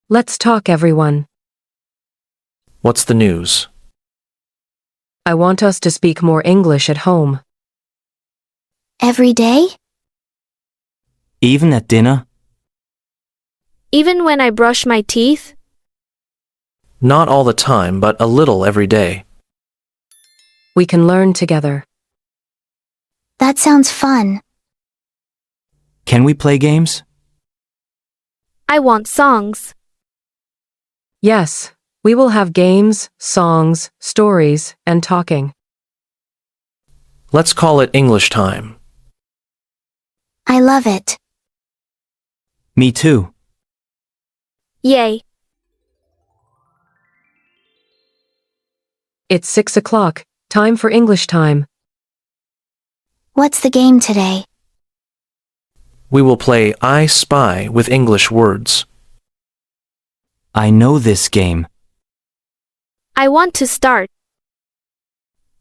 Let's talk, everyone. What's the news? I want us to speak more English at home. Every day? Even at dinner? Even when I brush my teeth? Not all the time, but a little every day. We can learn together. That sounds fun. Can we play games? I want songs. Yes, we will have games, songs, stories, and talking. Let's call it English time. I love it. Me too. Yay. It's 6 o'clock, time for English time. What's the game today? We will play I Spy with English words. I know this game. I want to start.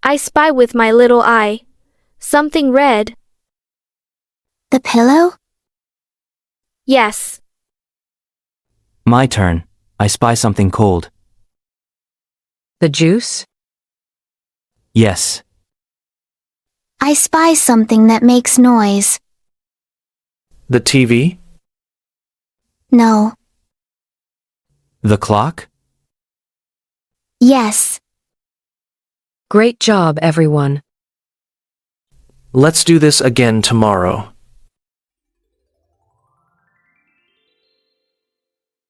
I spy with my little eye. Something red. The pillow? Yes. My turn. I spy something cold. The juice? Yes. I spy something that makes noise. The TV? No. The clock? Yes. Great job, everyone. Let's do this again tomorrow.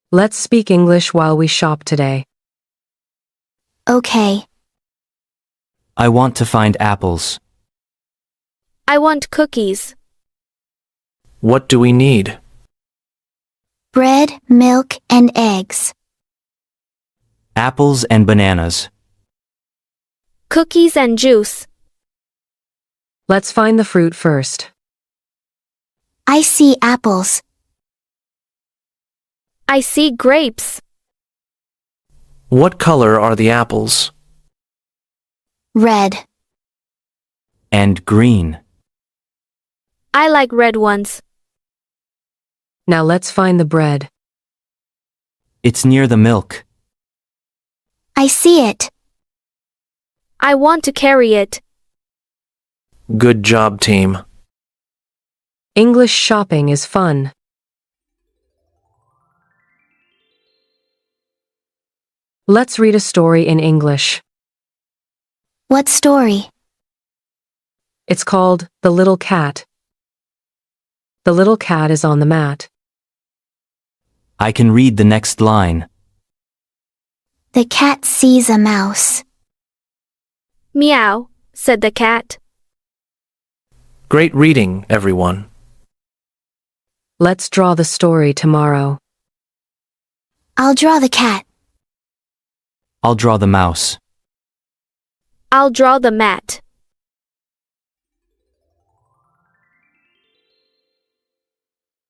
Let's speak English while we shop today. Okay. I want to find apples. I want cookies. What do we need? Bread, milk, and eggs. Apples and bananas. Cookies and juice. Let's find the fruit first. I see apples. I see grapes. What color are the apples? Red. And green. I like red ones. Now let's find the bread. It's near the milk. I see it. I want to carry it. Good job, team. English shopping is fun. Let's read a story in English. What story? It's called The Little Cat. The little cat is on the mat. I can read the next line. The cat sees a mouse. Meow, said the cat. Great reading, everyone. Let's draw the story tomorrow. I'll draw the cat. I'll draw the mouse. I'll draw the mat.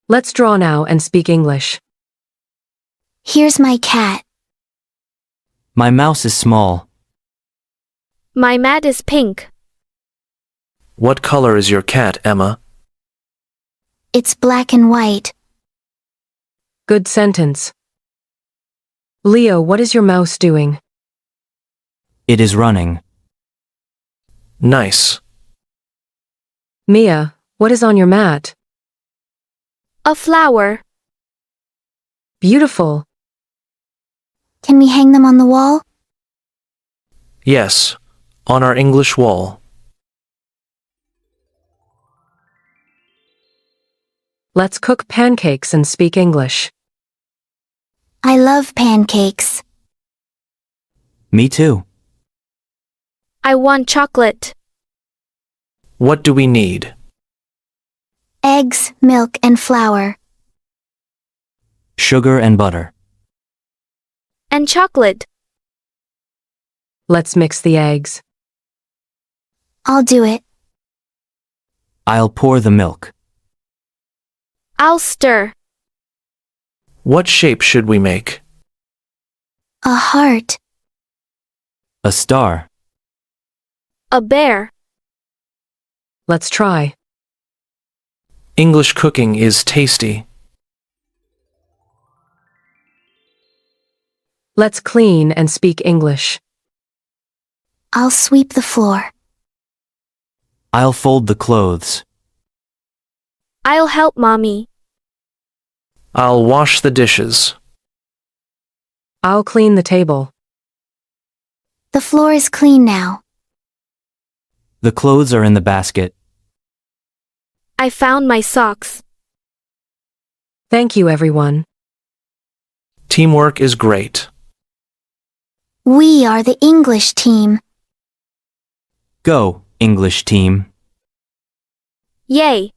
Let's draw now and speak English. Here's my cat. My mouse is small. My mat is pink. What color is your cat, Emma? It's black and white. Good sentence. Leo, what is your mouse doing? It is running. Nice. Mia, what is on your mat? A flower. Beautiful. Can we hang them on the wall? Yes, on our English wall. Let's cook pancakes and speak English. I love pancakes. Me too. I want chocolate. What do we need? Eggs, milk, and flour. Sugar and butter. And chocolate. Let's mix the eggs. I'll do it. I'll pour the milk. I'll stir. What shape should we make? A heart. A star. A bear. Let's try. English cooking is tasty. Let's clean and speak English. I'll sweep the floor. I'll fold the clothes. I'll help Mommy. I'll wash the dishes. I'll clean the table. The floor is clean now. The clothes are in the basket. I found my socks. Thank you, everyone. Teamwork is great. We are the English team. Go, English team. Yay!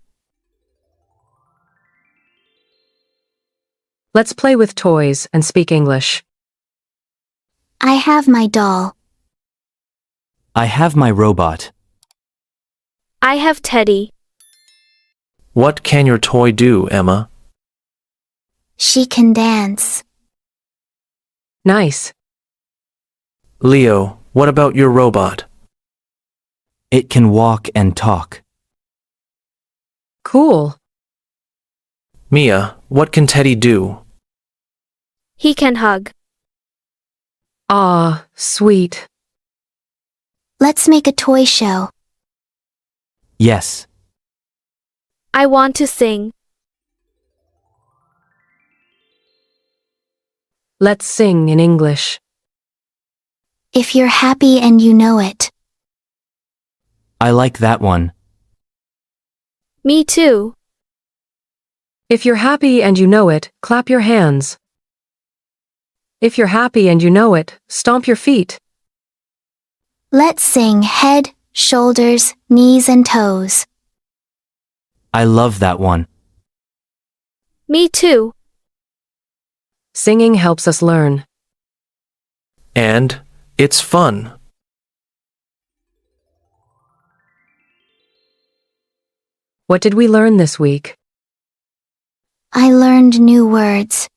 Let's play with toys and speak English. I have my doll. I have my robot. I have Teddy. What can your toy do, Emma? She can dance. Nice. Leo, what about your robot? It can walk and talk. Cool. Mia, what can Teddy do? He can hug. Ah, sweet. Let's make a toy show. Yes. I want to sing. Let's sing in English. If you're happy and you know it. I like that one. Me too. If you're happy and you know it, clap your hands. If you're happy and you know it, stomp your feet. Let's sing head, shoulders, knees and toes. I love that one. Me too. Singing helps us learn. And it's fun. What did we learn this week? I learned new words.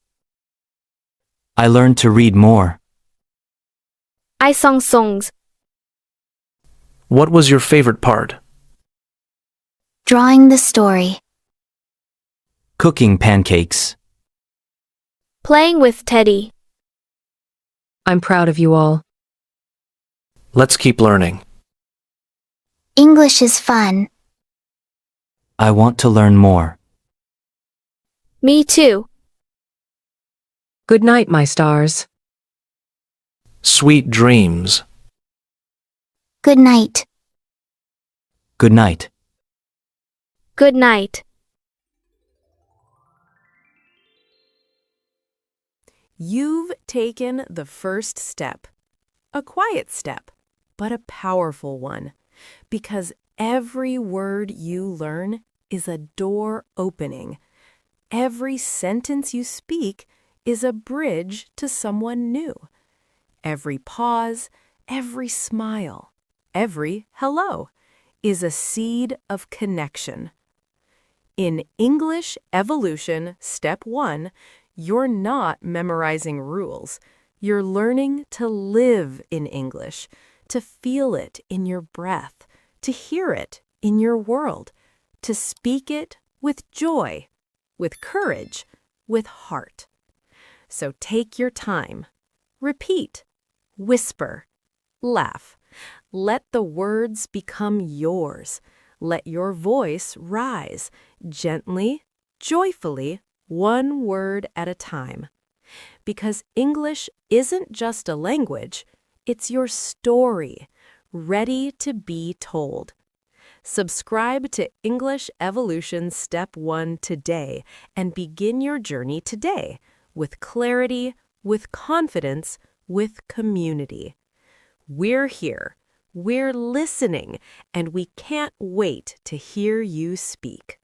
I learned to read more. I sung songs. What was your favorite part? Drawing the story. Cooking pancakes. Playing with Teddy. I'm proud of you all. Let's keep learning. English is fun. I want to learn more. Me too. Good night, my stars. Sweet dreams. Good night. Good night. Good night. You've taken the first step. A quiet step, but a powerful one. Because every word you learn is a door opening. Every sentence you speak is a bridge to someone new. Every pause, every smile, every hello is a seed of connection. In English Evolution Step 1, you're not memorizing rules. You're learning to live in English, to feel it in your breath, to hear it in your world, to speak it with joy, with courage, with heart. So take your time. Repeat. Whisper. Laugh. Let the words become yours. Let your voice rise, gently, joyfully, one word at a time. Because English isn't just a language, it's your story, ready to be told. Subscribe to English Evolution Step 1 today and begin your journey today with clarity, with confidence, with community. We're here, we're listening, and we can't wait to hear you speak.